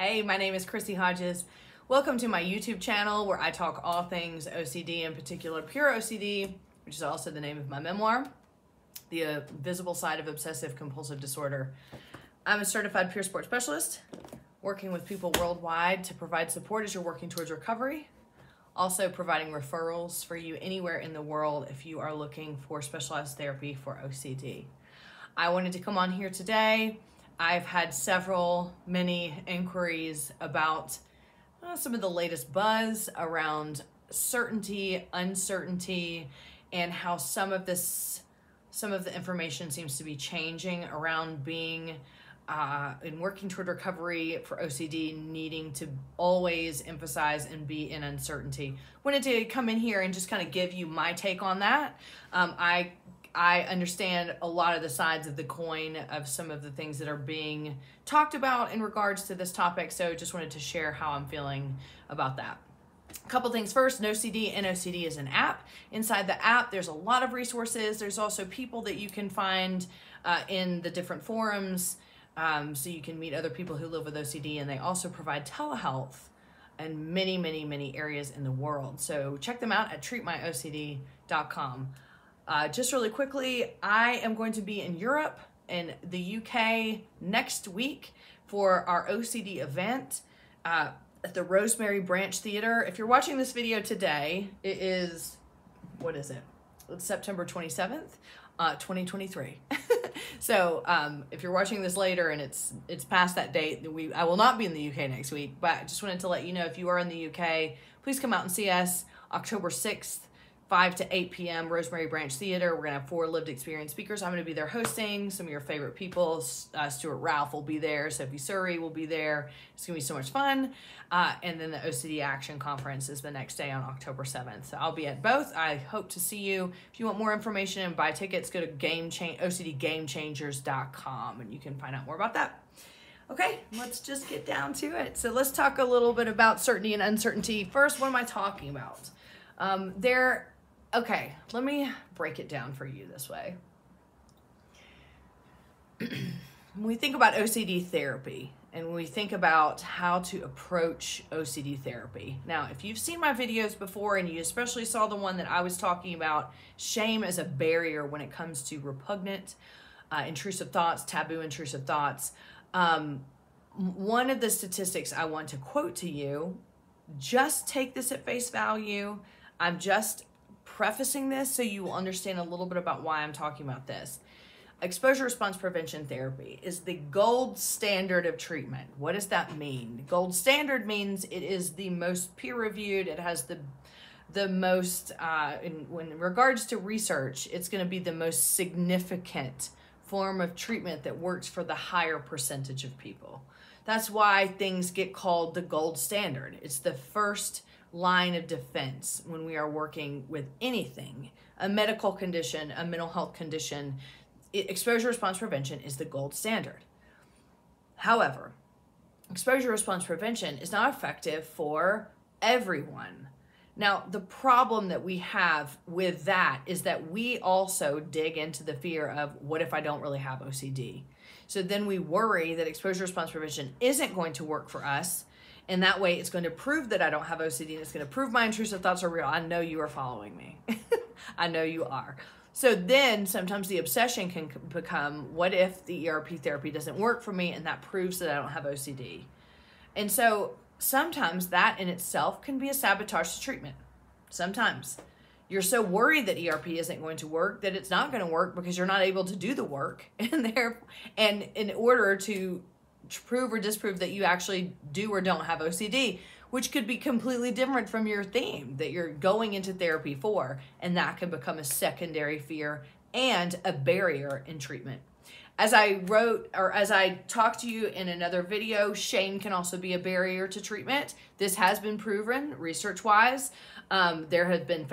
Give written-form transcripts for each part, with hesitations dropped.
Hey, my name is Chrissy Hodges. Welcome to my YouTube channel where I talk all things OCD, in particular pure OCD, which is also the name of my memoir, The Visible Side of Obsessive Compulsive Disorder. I'm a certified peer support specialist, working with people worldwide to provide support as you're working towards recovery. Also providing referrals for you anywhere in the world if you are looking for specialized therapy for OCD. I wanted to come on here today. I've had many inquiries about some of the latest buzz around certainty, uncertainty, and how some of the information seems to be changing around being in working toward recovery for OCD, needing to always emphasize and be in uncertainty. Wanted to come in here and just kind of give you my take on that. I understand a lot of the sides of the coin of some of the things that are being talked about in regards to this topic, so just wanted to share how I'm feeling about that. A couple things first. NoCD. NoCD is an app. Inside the app, there's a lot of resources. There's also people that you can find in the different forums, so you can meet other people who live with OCD, and they also provide telehealth in many areas in the world. So check them out at treatmyocd.com. Just really quickly, I am going to be in Europe and the UK next week for our OCD event at the Rosemary Branch Theater. If you're watching this video today, it is, It's September 27th, 2023. So if you're watching this later and it's past that date, I will not be in the UK next week, but I just wanted to let you know, if you are in the UK, please come out and see us October 6th. 5 to 8 p.m. Rosemary Branch Theater. We're going to have 4 lived experience speakers. I'm going to be there hosting some of your favorite people. Stuart Ralph will be there. Sophie Surrey will be there. It's going to be so much fun. And then the OCD Action Conference is the next day on October 7th. So I'll be at both. I hope to see you. If you want more information and buy tickets, go to OCDGameChangers.com and you can find out more about that. Okay, let's just get down to it. So let's talk a little bit about certainty and uncertainty. First, what am I talking about? Okay, let me break it down for you this way. When we think about OCD therapy and when we think about how to approach OCD therapy. Now, if you've seen my videos before and you especially saw the one that I was talking about, shame as a barrier when it comes to repugnant, intrusive thoughts, taboo intrusive thoughts. One of the statistics I want to quote to you, just take this at face value. I'm just prefacing this so you will understand a little bit about why I'm talking about this. Exposure response prevention therapy is the gold standard of treatment. What does that mean? Gold standard means it is the most peer-reviewed. It has the most, in regards to research, it's going to be the most significant form of treatment that works for the higher percentage of people. That's why things get called the gold standard. It's the first line of defense when we are working with anything, a medical condition, a mental health condition. Exposure response prevention is the gold standard. However, exposure response prevention is not effective for everyone. Now, the problem that we have with that is that we also dig into the fear of, what if I don't really have OCD? So then we worry that exposure response prevention isn't going to work for us. And that way it's going to prove that I don't have OCD, and it's going to prove my intrusive thoughts are real. I know you are following me. I know you are. So then sometimes the obsession can become, what if the ERP therapy doesn't work for me, and that proves that I don't have OCD? And so sometimes that in itself can be a sabotage to treatment. Sometimes you're so worried that ERP isn't going to work that it's not going to work because you're not able to do the work. And in order to prove or disprove that you actually do or don't have OCD, which could be completely different from your theme that you're going into therapy for, and that can become a secondary fear and a barrier in treatment. As I talked to you in another video, shame can also be a barrier to treatment. This has been proven research-wise. There has been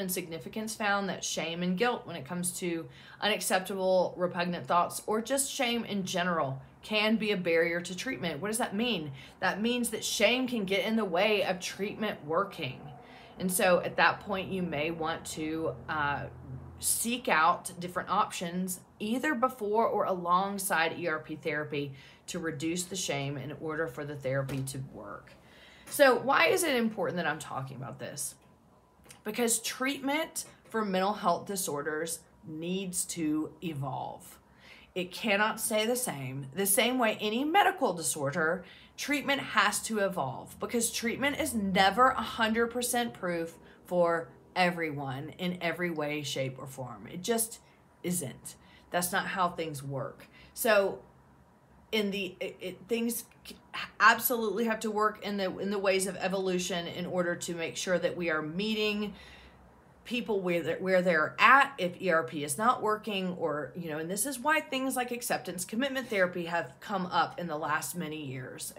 significance found that shame and guilt when it comes to unacceptable, repugnant thoughts, or just shame in general, can be a barrier to treatment. What does that mean? That means that shame can get in the way of treatment working. And so at that point, you may want to seek out different options either before or alongside ERP therapy to reduce the shame in order for the therapy to work. So why is it important that I'm talking about this? Because treatment for mental health disorders needs to evolve. It cannot stay the same. The same way any medical disorder, treatment has to evolve, because treatment is never 100% proof for everyone in every way, shape, or form. It just isn't. That's not how things work. So things absolutely have to work in the ways of evolution in order to make sure that we are meeting people where they're at if ERP is not working, or and this is why things like acceptance commitment therapy have come up in the last many years.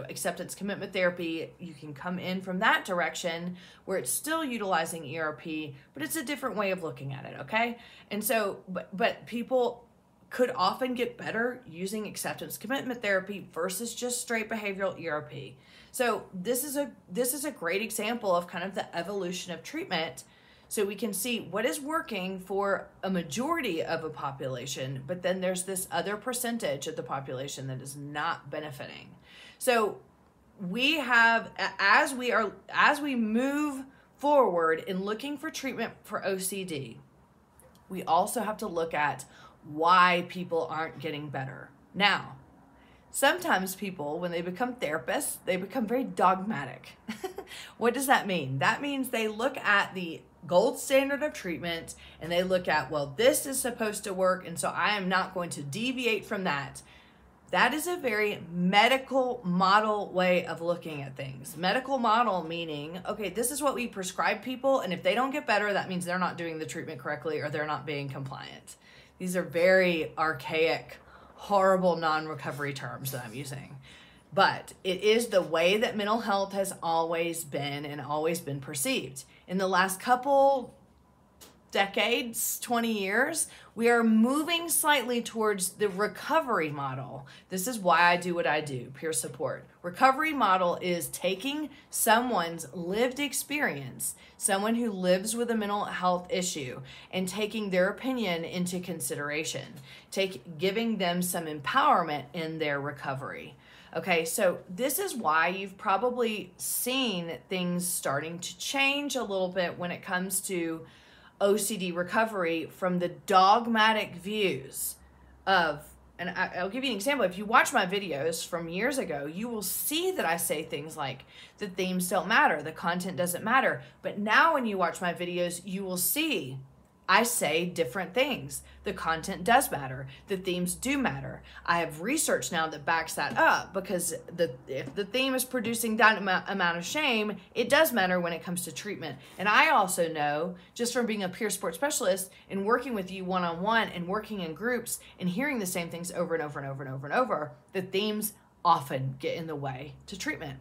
Acceptance commitment therapy, you can come in from that direction where it's still utilizing ERP, but it's a different way of looking at it. Okay, and so but people could often get better using acceptance commitment therapy versus just straight behavioral ERP. So this is a great example of kind of the evolution of treatment. So we can see what is working for a majority of a population, but then there's this other percentage of the population that is not benefiting. So we have, as we move forward in looking for treatment for OCD, we also have to look at why people aren't getting better. Now, sometimes people, when they become therapists, they become very dogmatic. What does that mean? That means they look at the gold standard of treatment and they look at, well, this is supposed to work, and so I am not going to deviate from that. That is a very medical model way of looking at things. Medical model meaning, okay, this is what we prescribe people, and if they don't get better, that means they're not doing the treatment correctly or they're not being compliant. These are very archaic, horrible non-recovery terms that I'm using. But it is the way that mental health has always been and always been perceived. In the last couple decades, 20 years, we are moving slightly towards the recovery model. This is why I do what I do, peer support. Recovery model is taking someone's lived experience, someone who lives with a mental health issue, and taking their opinion into consideration, giving them some empowerment in their recovery. Okay, so this is why you've probably seen things starting to change a little bit when it comes to OCD recovery from the dogmatic views of, and I'll give you an example. If you watch my videos from years ago, you will see that I say things like the themes don't matter, the content doesn't matter. But now when you watch my videos, you will see I say different things. The content does matter. The themes do matter. I have research now that backs that up, because if the theme is producing that amount of shame, it does matter when it comes to treatment. And I also know, just from being a peer support specialist and working with you one-on-one and working in groups and hearing the same things over and over and over and over and over, the themes often get in the way to treatment.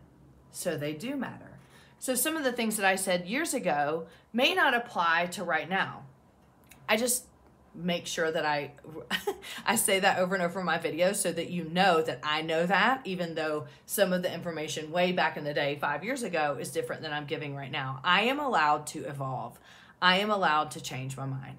So they do matter. So some of the things that I said years ago may not apply to right now. I just make sure that I say that over and over in my videos so that you know that I know that, even though some of the information way back in the day, 5 years ago, is different than I'm giving right now. I am allowed to evolve. I am allowed to change my mind,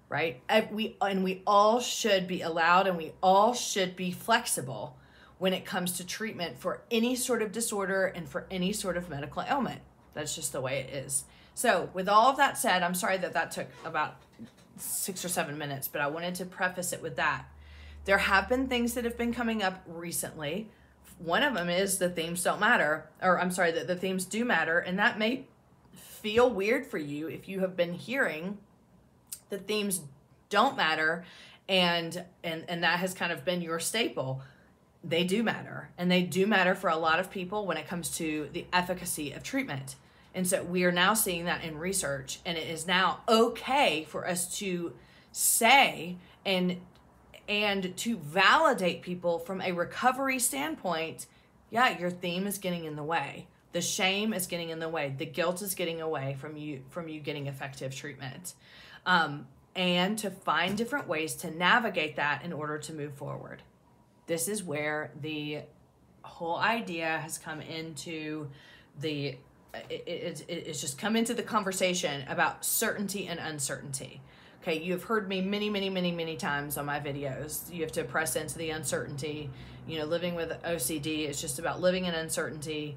right? We all should be allowed, and we all should be flexible when it comes to treatment for any sort of disorder and for any sort of medical ailment. That's just the way it is. So with all of that said, I'm sorry that took about 6 or 7 minutes, but I wanted to preface it with that. There have been things that have been coming up recently. One of them is the themes don't matter, or I'm sorry, that the themes do matter, and that may feel weird for you if you have been hearing the themes don't matter, and that has kind of been your staple. They do matter, and they do matter for a lot of people when it comes to the efficacy of treatment. And so we are now seeing that in research, and it is now okay for us to say and to validate people from a recovery standpoint. Yeah, your theme is getting in the way. The shame is getting in the way. The guilt is getting away from you getting effective treatment. And to find different ways to navigate that in order to move forward. This is where the whole idea has come into it's just come into the conversation about certainty and uncertainty. Okay, you have heard me many times on my videos. You have to press into the uncertainty. You know, living with OCD is just about living in uncertainty.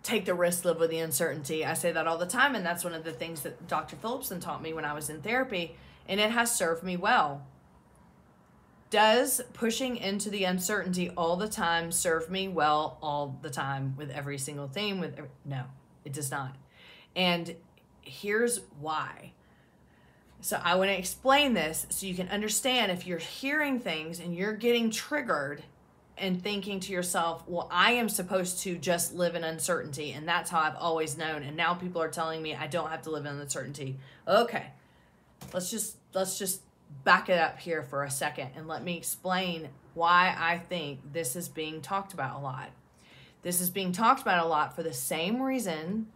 Take the risk, live with the uncertainty. I say that all the time, and that's one of the things that Dr. Phillipson taught me when I was in therapy, and it has served me well. Does pushing into the uncertainty all the time serve me well all the time with every single thing? No, it does not. And here's why. So I want to explain this so you can understand if you're hearing things and you're getting triggered and thinking to yourself, well, I am supposed to just live in uncertainty, and that's how I've always known, and now people are telling me I don't have to live in uncertainty. Okay, let's just back it up here for a second and let me explain why I think this is being talked about a lot. This is being talked about a lot for the same reason,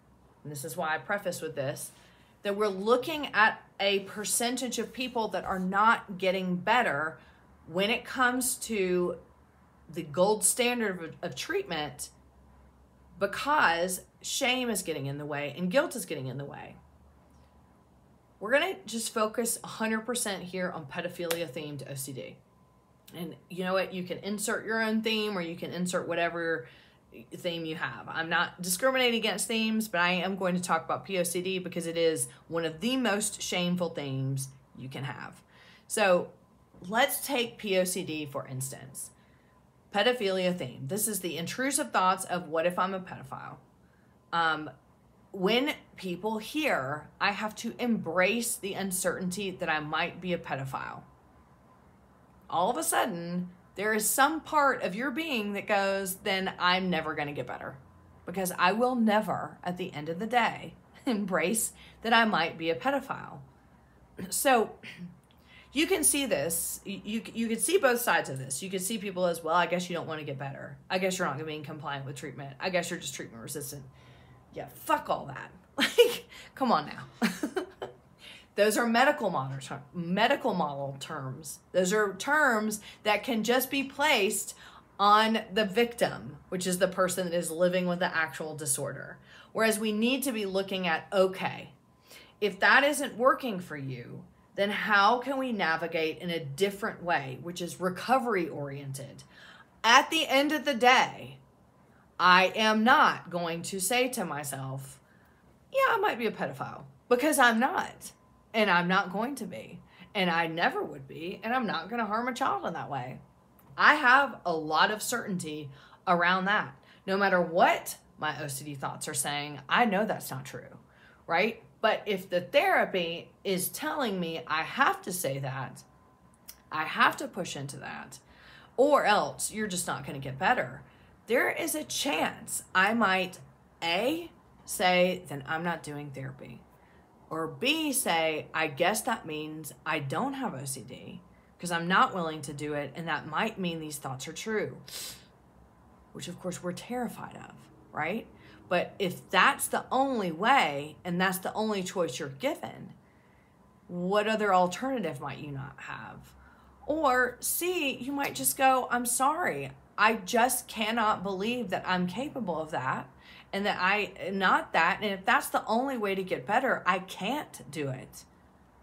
and this is why I preface with this, that we're looking at a percentage of people that are not getting better when it comes to the gold standard of treatment, because shame is getting in the way and guilt is getting in the way. We're going to just focus 100% here on pedophilia themed OCD. And you know what? You can insert your own theme, or you can insert whatever theme you have. I'm not discriminating against themes, but I am going to talk about POCD because it is one of the most shameful themes you can have. So let's take POCD for instance. Pedophilia theme. This is the intrusive thoughts of what if I'm a pedophile. When people hear, I have to embrace the uncertainty that I might be a pedophile, all of a sudden, there is some part of your being that goes, then I'm never going to get better, because I will never, at the end of the day, embrace that I might be a pedophile. So you can see this. You can see both sides of this. You can see people as, well, I guess you don't want to get better. I guess you're not going to be compliant with treatment. I guess you're just treatment resistant. Yeah, fuck all that. Like, come on now. Those are medical model terms. Those are terms that can just be placed on the victim, which is the person that is living with the actual disorder. Whereas we need to be looking at, okay, if that isn't working for you, then how can we navigate in a different way, which is recovery oriented? At the end of the day, I am not going to say to myself, yeah, I might be a pedophile, because I'm not. And I'm not going to be. And I never would be. And I'm not going to harm a child in that way. I have a lot of certainty around that. No matter what my OCD thoughts are saying, I know that's not true, right? But if the therapy is telling me I have to say that, I have to push into that, or else you're just not going to get better, there is a chance I might, A, say, then I'm not doing therapy. Or B, say, I guess that means I don't have OCD because I'm not willing to do it, and that might mean these thoughts are true, which of course we're terrified of, right? But if that's the only way and that's the only choice you're given, what other alternative might you not have? Or C, you might just go, I'm sorry, I just cannot believe that I'm capable of that. And that and if that's the only way to get better, I can't do it.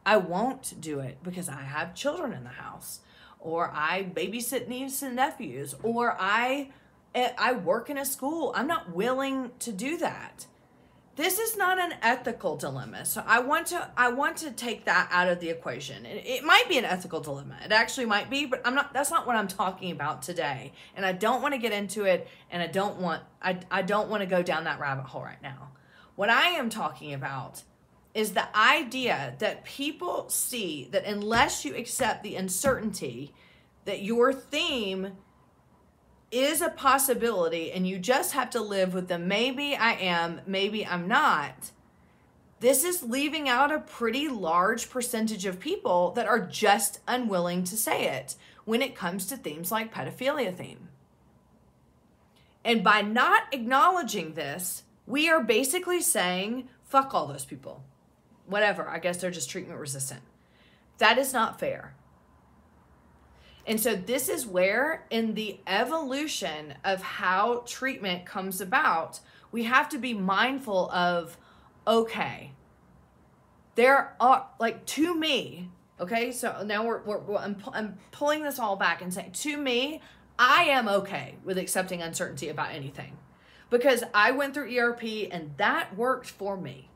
I won't do it because I have children in the house, or I babysit nieces and nephews, or I work in a school. I'm not willing to do that. This is not an ethical dilemma. So I want to take that out of the equation. It might be an ethical dilemma. It actually might be, but that's not what I'm talking about today. And I don't want to get into it, and I don't want to go down that rabbit hole right now. What I am talking about is the idea that people see that unless you accept the uncertainty, that your theme is a possibility and you just have to live with the maybe I am, maybe I'm not. This is leaving out a pretty large percentage of people that are just unwilling to say it when it comes to themes like pedophilia theme. And by not acknowledging this, we are basically saying, fuck all those people. Whatever, I guess they're just treatment resistant. That is not fair. And so this is where, in the evolution of how treatment comes about, we have to be mindful of, okay, There are, like, to me, okay, so now I'm pulling this all back and saying, to me, I am okay with accepting uncertainty about anything because I went through ERP and that worked for me.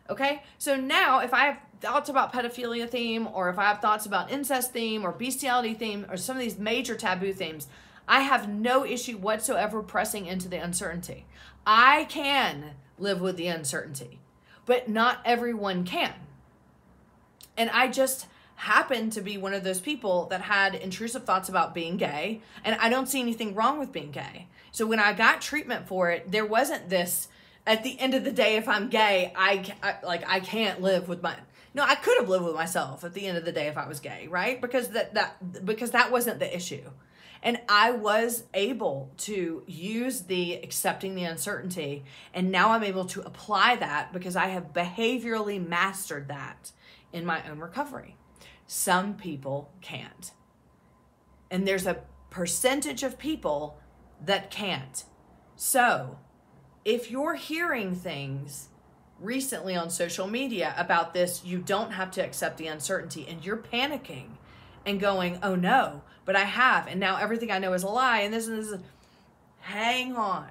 Okay, so now if I have thoughts about pedophilia theme, or if I have thoughts about incest theme or bestiality theme or some of these major taboo themes, I have no issue whatsoever pressing into the uncertainty. I can live with the uncertainty, but not everyone can. And I just happen to be one of those people that had intrusive thoughts about being gay, and I don't see anything wrong with being gay. So when I got treatment for it, there wasn't this, at the end of the day, if I'm gay, I can't live with no, I could have lived with myself at the end of the day if I was gay, right? Because that wasn't the issue. And I was able to use the accepting the uncertainty, and now I'm able to apply that because I have behaviorally mastered that in my own recovery. Some people can't. And there's a percentage of people that can't. So if you're hearing things recently on social media about this, you don't have to accept the uncertainty, and you're panicking and going, oh no, but I have, and now everything I know is a lie, and this and this. Hang on.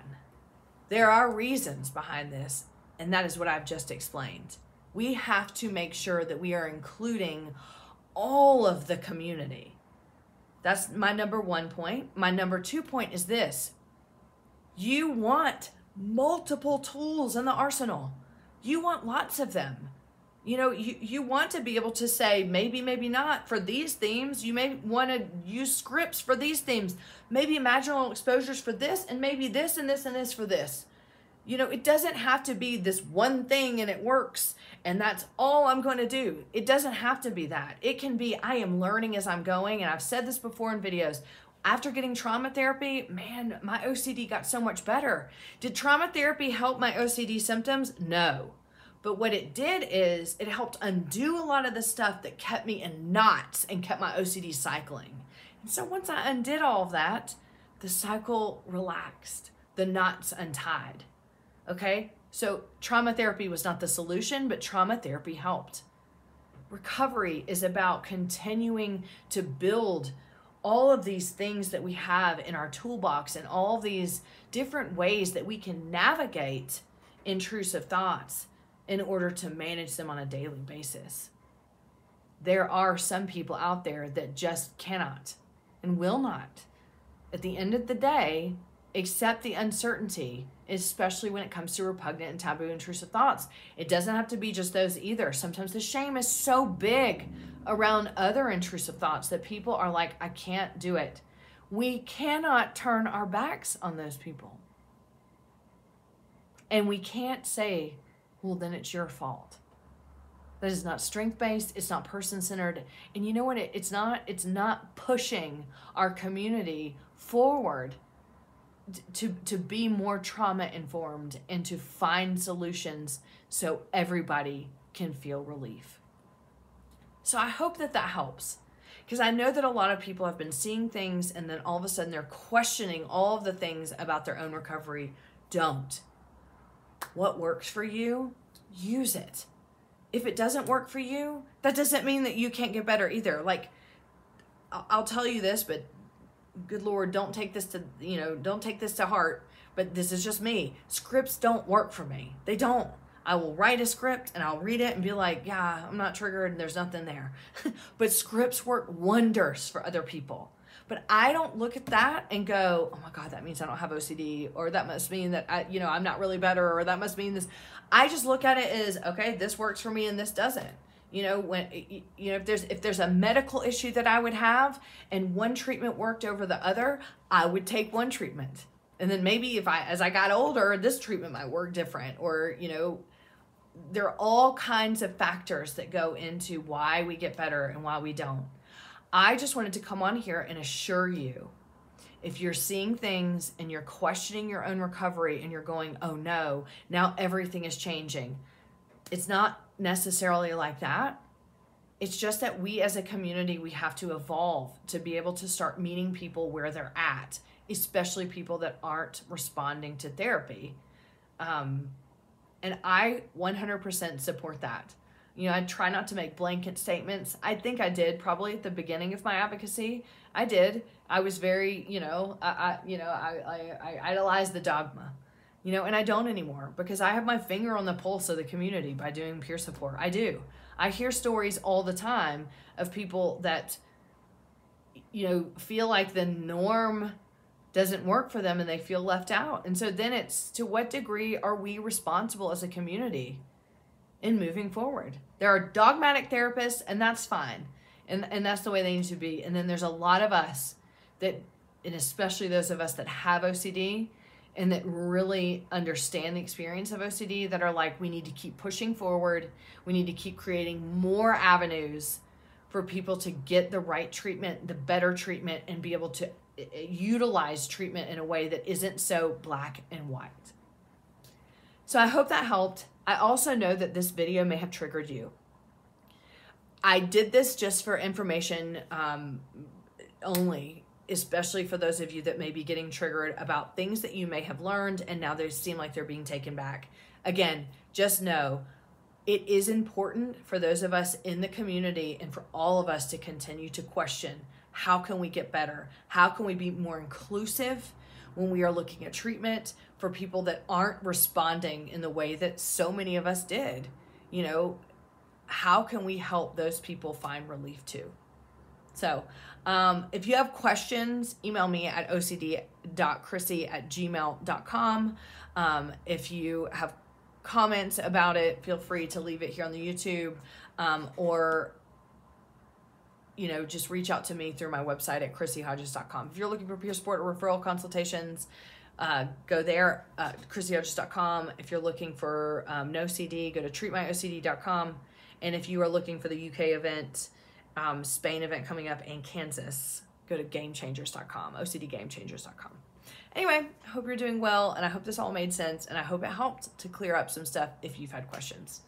There are reasons behind this, and that is what I've just explained. We have to make sure that we are including all of the community. That's my number one point. My number 2 point is this. You want multiple tools in the arsenal. You want lots of them. You know, you want to be able to say, maybe, maybe not for these themes. You may want to use scripts for these themes. Maybe imaginal exposures for this, and maybe this and this and this for this. You know, it doesn't have to be this one thing and it works and that's all I'm going to do. It doesn't have to be that. It can be, I am learning as I'm going. And I've said this before in videos. After getting trauma therapy, man, my OCD got so much better. Did trauma therapy help my OCD symptoms? No. But what it did is it helped undo a lot of the stuff that kept me in knots and kept my OCD cycling. And so once I undid all of that, the cycle relaxed, the knots untied. Okay? So trauma therapy was not the solution, but trauma therapy helped. Recovery is about continuing to build all of these things that we have in our toolbox and all these different ways that we can navigate intrusive thoughts in order to manage them on a daily basis. There are some people out there that just cannot and will not, at the end of the day, accept the uncertainty, especially when it comes to repugnant and taboo intrusive thoughts. It doesn't have to be just those either. Sometimes the shame is so big around other intrusive thoughts that people are like, I can't do it. We cannot turn our backs on those people. And we can't say, well, then it's your fault. That is not strength-based. It's not person-centered. And you know what? It's not pushing our community forward to be more trauma-informed and to find solutions so everybody can feel relief. So I hope that helps, because I know that a lot of people have been seeing things and then all of a sudden they're questioning all of the things about their own recovery. Don't. What works for you, use it. If it doesn't work for you, that doesn't mean that you can't get better either. Like, I'll tell you this, but good Lord, don't take this to heart, but this is just me. Scripts don't work for me. They don't. I will write a script and I'll read it and be like, yeah, I'm not triggered and there's nothing there. But scripts work wonders for other people. But I don't look at that and go, oh my God, that means I don't have OCD, or that must mean that I'm not really better, or that must mean this. I just look at it as, okay, this works for me and this doesn't. If there's a medical issue that I would have and one treatment worked over the other, I would take one treatment. And then maybe as I got older, this treatment might work different, or, there are all kinds of factors that go into why we get better and why we don't. I just wanted to come on here and assure you, if you're seeing things and you're questioning your own recovery and you're going, oh no, now everything is changing. It's not necessarily like that. It's just that we as a community, we have to evolve to be able to start meeting people where they're at, especially people that aren't responding to therapy. And I 100% support that. You know, I try not to make blanket statements. I think I did probably at the beginning of my advocacy. I did. I was very, I idolized the dogma, and I don't anymore because I have my finger on the pulse of the community by doing peer support. I do. I hear stories all the time of people that, feel like the norm doesn't work for them and they feel left out. And so then it's, to what degree are we responsible as a community in moving forward? There are dogmatic therapists, and that's fine. And that's the way they need to be. And then there's a lot of us that, and especially those of us that have OCD and that really understand the experience of OCD, that are like, we need to keep pushing forward. We need to keep creating more avenues for people to get the right treatment, the better treatment, and be able to utilize treatment in a way that isn't so black and white. So I hope that helped. I also know that this video may have triggered you. I did this just for information only, especially for those of you that may be getting triggered about things that you may have learned and now they seem like they're being taken back. Again, just know it is important for those of us in the community and for all of us to continue to question, how can we get better? How can we be more inclusive when we are looking at treatment for people that aren't responding in the way that so many of us did? How can we help those people find relief too? So if you have questions, email me at ocd.chrissy@gmail.com. If you have comments about it, feel free to leave it here on the YouTube, or just reach out to me through my website at chrissyhodges.com. If you're looking for peer support or referral consultations, go there, chrissyhodges.com. If you're looking for no CD, go to treatmyocd.com. And if you are looking for the UK event, Spain event coming up, and Kansas, go to gamechangers.com, ocdgamechangers.com. Anyway, I hope you're doing well, and I hope this all made sense, and I hope it helped to clear up some stuff if you've had questions.